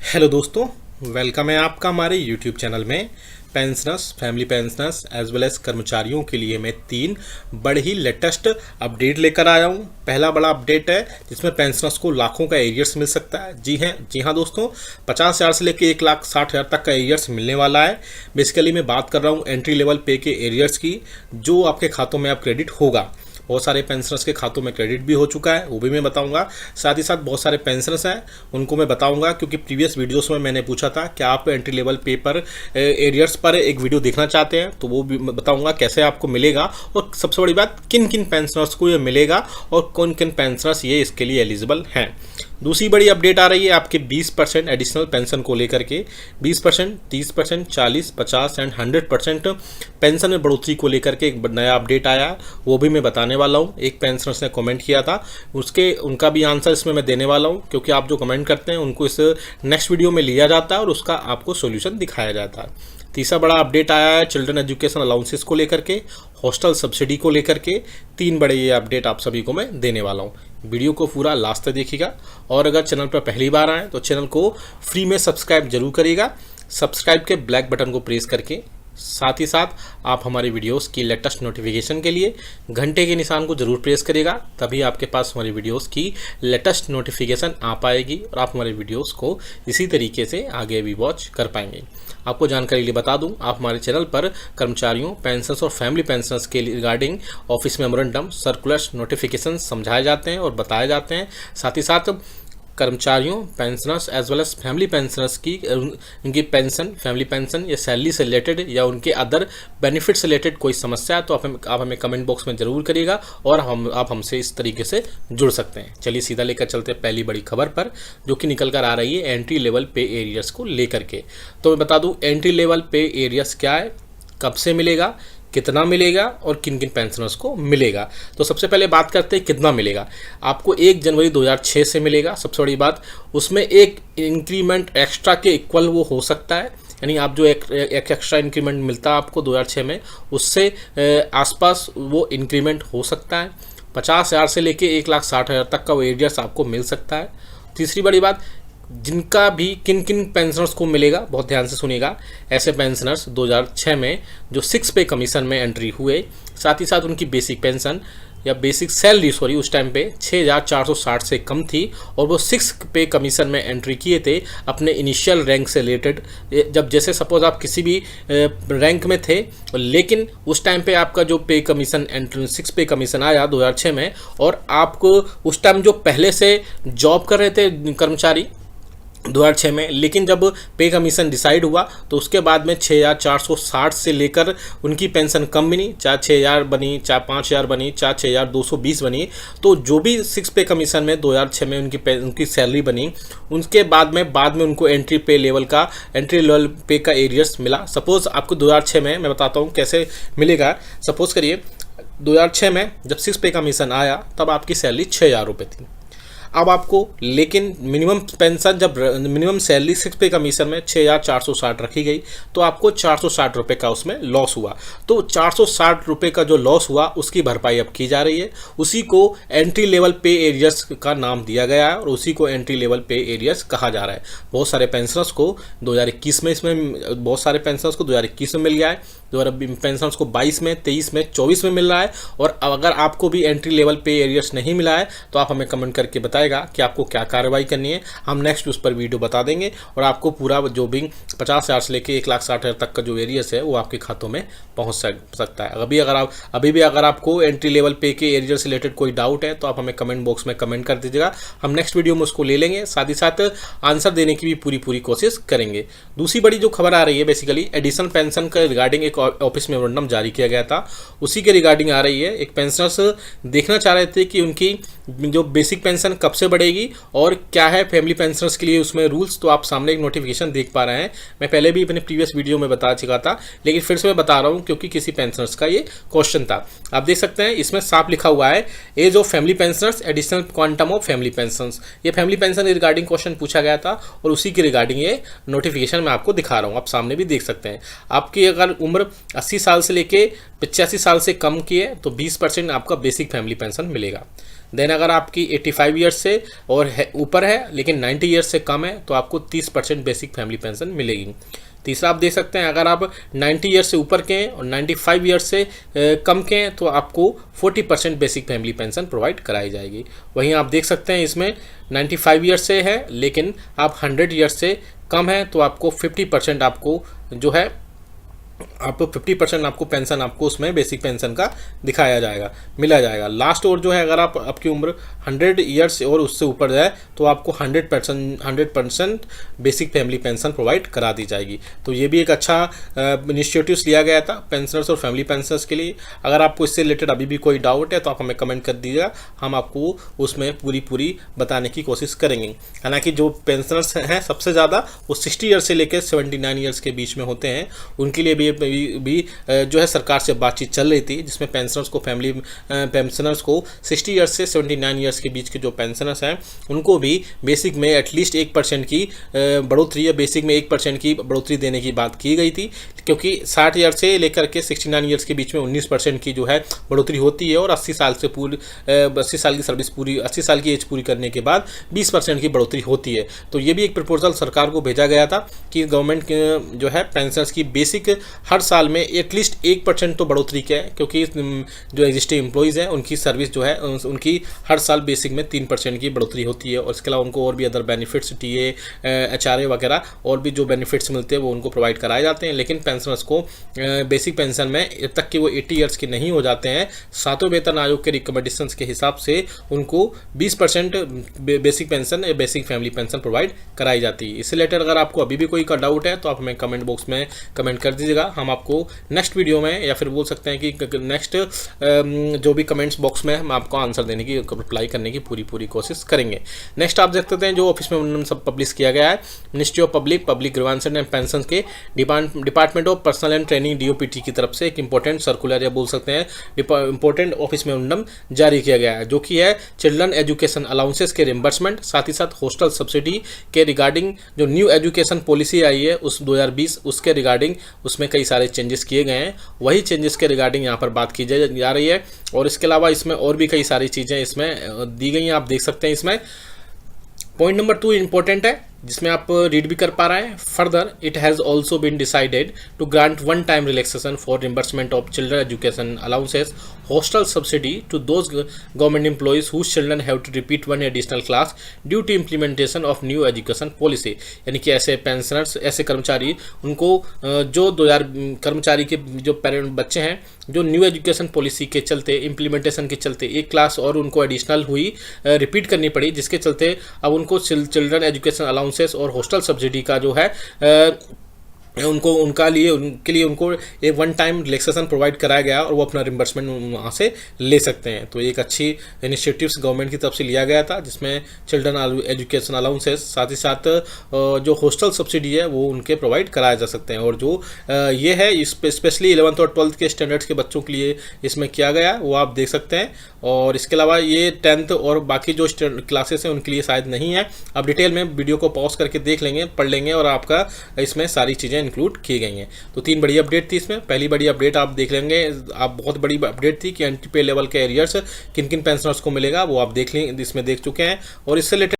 Hello दोस्तों, welcome है आपका हमारे यूट्यूब चैनल में। Pensioners, family pensioners as well as कर्मचारियों के लिए मैं 3 बड़े ही लेटेस्ट अपडेट लेकर आया हूं। पहला बड़ा अपडेट है जिसमें पेंशनर्स को लाखों का एरियर्स मिल सकता है। जी हाँ दोस्तों, 50,000 से लेकर 1,60,000 तक का एरियर्स मिलने वाला है। बेसिकली मैं बात कर रहा हूँ एंट्री लेवल पे के एरियर्स की, जो आपके खातों में अब क्रेडिट होगा। बहुत सारे पेंशनर्स के खातों में क्रेडिट भी हो चुका है, वो भी मैं बताऊंगा। साथ ही साथ बहुत सारे पेंशनर्स हैं, उनको मैं बताऊंगा, क्योंकि प्रीवियस वीडियोस में मैंने पूछा था कि आप एंट्री लेवल पे पर एरियर्स पर एक वीडियो देखना चाहते हैं, तो वो भी बताऊंगा कैसे आपको मिलेगा, और सबसे बड़ी बात किन किन पेंशनर्स को ये मिलेगा और कौन किन पेंशनर्स ये इसके लिए एलिजिबल हैं। दूसरी बड़ी अपडेट आ रही है आपके 20% एडिशनल पेंशन को लेकर के। 20%, 30%, 40, 50 एंड 100% पेंशन में बढ़ोतरी को लेकर के एक नया अपडेट आया, वो भी मैं बताने वाला हूँ। एक पेंशनर्स ने कमेंट किया था, उनका भी आंसर इसमें मैं देने वाला हूँ, क्योंकि आप जो कमेंट करते हैं उनको इस नेक्स्ट वीडियो में लिया जाता है और उसका आपको सोल्यूशन दिखाया जाता है। तीसरा बड़ा अपडेट आया है चिल्ड्रन एजुकेशन अलाउंसेस को लेकर के, हॉस्टल सब्सिडी को लेकर के। 3 बड़े ये अपडेट आप सभी को मैं देने वाला हूँ। वीडियो को पूरा लास्ट तक देखिएगा, और अगर चैनल पर पहली बार आए तो चैनल को फ्री में सब्सक्राइब जरूर करिएगा। सब्सक्राइब के ब्लैक बटन को प्रेस करके साथ ही साथ आप हमारे वीडियोस की लेटेस्ट नोटिफिकेशन के लिए घंटे के निशान को जरूर प्रेस करिएगा, तभी आपके पास हमारे वीडियोस की लेटेस्ट नोटिफिकेशन आ पाएगी और आप हमारे वीडियोस को इसी तरीके से आगे भी वॉच कर पाएंगे। आपको जानकारी लिए बता दूं, आप हमारे चैनल पर कर्मचारियों, पेंशनर्स और फैमिली पेंशनर्स के regarding office memorandum, circulars, notification समझाए जाते हैं और बताए जाते हैं। साथ ही साथ कर्मचारियों, pensioners as well as family pensioners की उनकी पेंशन, फैमिली पेंशन या सैलरी से रिलेटेड या उनके अदर बेनिफिट से रिलेटेड कोई समस्या है तो आप हमें कमेंट बॉक्स में ज़रूर करिएगा, और आप हमसे इस तरीके से जुड़ सकते हैं। चलिए सीधा लेकर चलते हैं पहली बड़ी खबर पर, जो कि निकल कर आ रही है एंट्री लेवल पे एरियर्स को लेकर के। तो मैं बता दूं एंट्री लेवल पे एरियर्स क्या है, कब से मिलेगा, कितना मिलेगा और किन किन पेंशनर्स को मिलेगा। तो सबसे पहले बात करते हैं कितना मिलेगा। आपको 1 जनवरी 2006 से मिलेगा। सबसे बड़ी बात, उसमें एक इंक्रीमेंट एक्स्ट्रा के इक्वल वो हो सकता है, यानी आप जो एक एक्स्ट्रा इंक्रीमेंट मिलता है आपको 2006 में, उससे आसपास वो इंक्रीमेंट हो सकता है। 50,000 से लेके 1,60,000 तक का वो एरियर्स आपको मिल सकता है। तीसरी बड़ी बात, जिनका भी किन किन पेंशनर्स को मिलेगा, बहुत ध्यान से सुनिएगा। ऐसे पेंशनर्स 2006 में जो 6 पे कमीशन में एंट्री हुए, साथ ही साथ उनकी बेसिक पेंशन या बेसिक सैलरी उस टाइम पे 6,460 से कम थी, और वो 6 पे कमीशन में एंट्री किए थे अपने इनिशियल रैंक से रिलेटेड। जब जैसे सपोज आप किसी भी रैंक में थे, लेकिन उस टाइम पे आपका जो पे कमीशन 6 पे कमीशन आया 2006 में, और आपको उस टाइम जो पहले से जॉब कर रहे थे कर्मचारी 2006 में, लेकिन जब पे कमीशन डिसाइड हुआ तो उसके बाद में 6,460 से लेकर उनकी पेंशन कम बनी, चाहे 6,000 बनी, चाहे 5,000 बनी, चाहे 6,220 बनी। तो जो भी 6 पे कमीशन में 2006 में उनकी सैलरी बनी, उनके बाद में उनको एंट्री लेवल पे का एरियर्स मिला। सपोज आपको 2006 में, मैं बताता हूँ कैसे मिलेगा। सपोज करिए 2006 में जब 6 पे कमीशन आया तब आपकी सैलरी 6,000 रुपये थी। अब आपको लेकिन मिनिमम पेंशन, जब मिनिमम सैलरी 6 पे कमीशन में 6,460 रखी गई, तो आपको 460 रुपये का उसमें लॉस हुआ। तो 460 रुपये का जो लॉस हुआ उसकी भरपाई अब की जा रही है। उसी को एंट्री लेवल पे एरियर्स का नाम दिया गया है और उसी को एंट्री लेवल पे एरियर्स कहा जा रहा है। बहुत सारे पेंशनर्स को 2021 में बहुत सारे पेंशनर्स को 2021 में मिल गया है, पेंशनर्स को 22 में, 23 में, 24 में मिल रहा है। और अगर आपको भी एंट्री लेवल पे एरियर्स नहीं मिला है तो आप हमें कमेंट करके बताएगा कि आपको क्या कार्रवाई करनी है। हम नेक्स्ट उस पर वीडियो बता देंगे, और आपको पूरा जो भी 50,000 से लेकर 1,60,000 तक का जो एरियर्स है वो आपके खातों में पहुंच सकता है। अभी भी अगर आपको एंट्री लेवल पे के एरियर से रिलेटेड कोई डाउट है तो आप हमें कमेंट बॉक्स में कमेंट कर दीजिएगा, हम नेक्स्ट वीडियो में उसको ले लेंगे, साथ ही साथ आंसर देने की भी पूरी कोशिश करेंगे। दूसरी बड़ी जो खबर आ रही है, बेसिकली एडिशनल पेंशन का रिगार्डिंग एक ऑफिस मेमोरेंडम जारी किया गया था, उसी के रिगार्डिंग आ रही है। एक पेंशनर्स देखना चाह रहे थे कि उनकी जो बेसिक पेंशन कब से बढ़ेगी और क्या है फैमिली पेंशनर्स के लिए उसमें रूल्स। तो आप सामने एक नोटिफिकेशन देख पा रहे हैं, मैं पहले भी अपने प्रीवियस वीडियो में बता चुका था, लेकिन फिर से मैं बता रहा हूं क्योंकि किसी पेंशनर्स का ये क्वेश्चन था। आप देख सकते हैं इसमें साफ लिखा हुआ है, age of family pensioners, additional quantum of family pensioners. ये फैमिली पेंशन के रिगार्डिंग क्वेश्चन पूछा गया था और उसी के रिगार्डिंग ये नोटिफिकेशन मैं आपको दिखा रहा हूँ, आप सामने भी देख सकते हैं। आपकी अगर उम्र 80 साल से लेके 85 साल से कम की है तो 20% आपका बेसिक फैमिली पेंशन मिलेगा। देन अगर आपकी 85 ईयर्स से और ऊपर है लेकिन 90 ईयर्स से कम है तो आपको 30% बेसिक फैमिली पेंशन मिलेगी। तीसरा आप देख सकते हैं, अगर आप 90 ईयर्स से ऊपर के हैं और 95 ईयर्स से कम के हैं तो आपको 40% बेसिक फैमिली पेंशन प्रोवाइड कराई जाएगी। वहीं आप देख सकते हैं इसमें 95 ईयर्स से है लेकिन आप 100 ईयर्स से कम है तो आपको 50% आपको जो है आपको 50% आपको पेंशन आपको उसमें बेसिक पेंशन का दिखाया जाएगा, मिला जाएगा। लास्ट और जो है, अगर आपकी उम्र 100 ईयर्स और उससे ऊपर जाए तो आपको 100% बेसिक फैमिली पेंशन प्रोवाइड करा दी जाएगी। तो ये भी एक अच्छा इनिशिएटिव्स लिया गया था पेंशनर्स और फैमिली पेंशनर्स के लिए। अगर आपको इससे रिलेटेड अभी भी कोई डाउट है तो आप हमें कमेंट कर दीजिएगा, हम आपको उसमें पूरी बताने की कोशिश करेंगे। हालांकि जो पेंशनर्स हैं सबसे ज़्यादा वो 60 ईयर्स से लेकर 79 ईयर्स के बीच में होते हैं, उनके लिए भी जो है सरकार से बातचीत चल रही थी, जिसमें पेंशनर्स को 60 ईयर्स से 79 ईयर्स के बीच के जो पेंशनर्स हैं उनको भी बेसिक में एटलीस्ट 1% की बढ़ोतरी या बेसिक में 1% की बढ़ोतरी देने की बात की गई थी, क्योंकि 60 ईयर से लेकर के 69 ईयर्स के बीच में 19% की जो है बढ़ोतरी होती है और 80 साल की सर्विस पूरी 80 साल की एज पूरी करने के बाद 20% की बढ़ोतरी होती है। तो ये भी एक प्रपोजल सरकार को भेजा गया था कि गवर्नमेंट जो है पेंशनर्स की बेसिक हर साल में एटलीस्ट 1% तो बढ़ोतरी के है, क्योंकि जो एग्जिस्टिंग एम्प्लॉइज़ हैं उनकी सर्विस जो है उनकी हर साल बेसिक में 3% की बढ़ोतरी होती है। और इसके अलावा उनको और भी अदर बेनिफिट्स टीए एचआरए वगैरह और भी जो बेनिफिट्स मिलते हैं वो उनको प्रोवाइड कराए जाते हैं। लेकिन पेंशनर्स को बेसिक पेंशन में जब तक कि वो 80 ईयर्स के नहीं हो जाते हैं, सातों वेतन आयोग के रिकमेंडेशंस के हिसाब से उनको 20% बेसिक पेंशन या बेसिक फैमिली पेंशन प्रोवाइड कराई जाती है। इससे रिलेटेड अगर आपको अभी भी कोई डाउट है तो आप हमें कमेंट बॉक्स में कमेंट कर दीजिएगा, हम आपको नेक्स्ट वीडियो में या फिर बोल सकते हैं कि नेक्स्ट जो भी कमेंट्स बॉक्स में हम आपको आंसर देने की रिप्लाई करने की पूरी कोशिश करेंगे। नेक्स्ट आप देख सकते हैं जो ऑफिस में सब पब्लिश किया गया है, ministry of public grievances and pension के department of personnel and training DoPT की तरफ से एक इंपॉर्टेंट सर्कुलर या बोल सकते हैं इंपॉर्टेंट ऑफिस मेमोरेंडम जारी किया गया है, जो कि है चिल्ड्रन एजुकेशन अलाउंसेस के रिम्बर्समेंट, साथ ही साथ हॉस्टल सब्सिडी के रिगार्डिंग जो न्यू एजुकेशन पॉलिसी आई है उस 2020 उसके रिगार्डिंग उसमें कई सारे चेंजेस किए गए हैं। वही चेंजेस के रिगार्डिंग यहाँ पर बात की जा रही है। और इसके अलावा इसमें और भी कई सारी चीज़ें इसमें दी गई हैं, आप देख सकते हैं। इसमें पॉइंट नंबर 2 इंपॉर्टेंट है जिसमें आप रीड भी कर पा रहे हैं। Further it has also been decided to grant one time relaxation for reimbursement of children education allowances hostel subsidy to those government employees whose children have to repeat one additional class due to implementation of new education policy. यानी कि ऐसे pensioners, ऐसे कर्मचारी, उनको जो 2000 कर्मचारी के जो पेरेंट बच्चे हैं जो न्यू एजुकेशन पॉलिसी के चलते इम्प्लीमेंटेशन के चलते एक क्लास और उनको एडिशनल हुई रिपीट करनी पड़ी, जिसके चलते अब उनको चिल्ड्रन एजुकेशन अलाउंसेस और हॉस्टल सब्सिडी का जो है उनके लिए उनको एक वन टाइम रिलैक्सेशन प्रोवाइड कराया गया और वो अपना रिम्बर्समेंट वहाँ से ले सकते हैं। तो एक अच्छी इनिशिएटिव्स गवर्नमेंट की तरफ से लिया गया था, जिसमें चिल्ड्रन एजुकेशन अलाउंसेस साथ ही साथ जो हॉस्टल सब्सिडी है वो उनके प्रोवाइड कराए जा सकते हैं। और जो ये है स्पेशली 11th और 12th के स्टैंडर्ड्स के बच्चों के लिए इसमें किया गया वो आप देख सकते हैं। और इसके अलावा ये 10th और बाकी जो क्लासेस हैं उनके लिए शायद नहीं है। आप डिटेल में वीडियो को पॉज करके देख लेंगे, पढ़ लेंगे और आपका इसमें सारी चीज़ें इंक्लूड की गई हैं। तो 3 बड़ी अपडेट थी इसमें। पहली बड़ी अपडेट आप देख लेंगे, आप बहुत बड़ी अपडेट थी कि एंटी पे लेवल के एरियर्स किन किन पेंशनर्स को मिलेगा वो आप देख लें, इसमें देख चुके हैं। और इससे रिलेटेड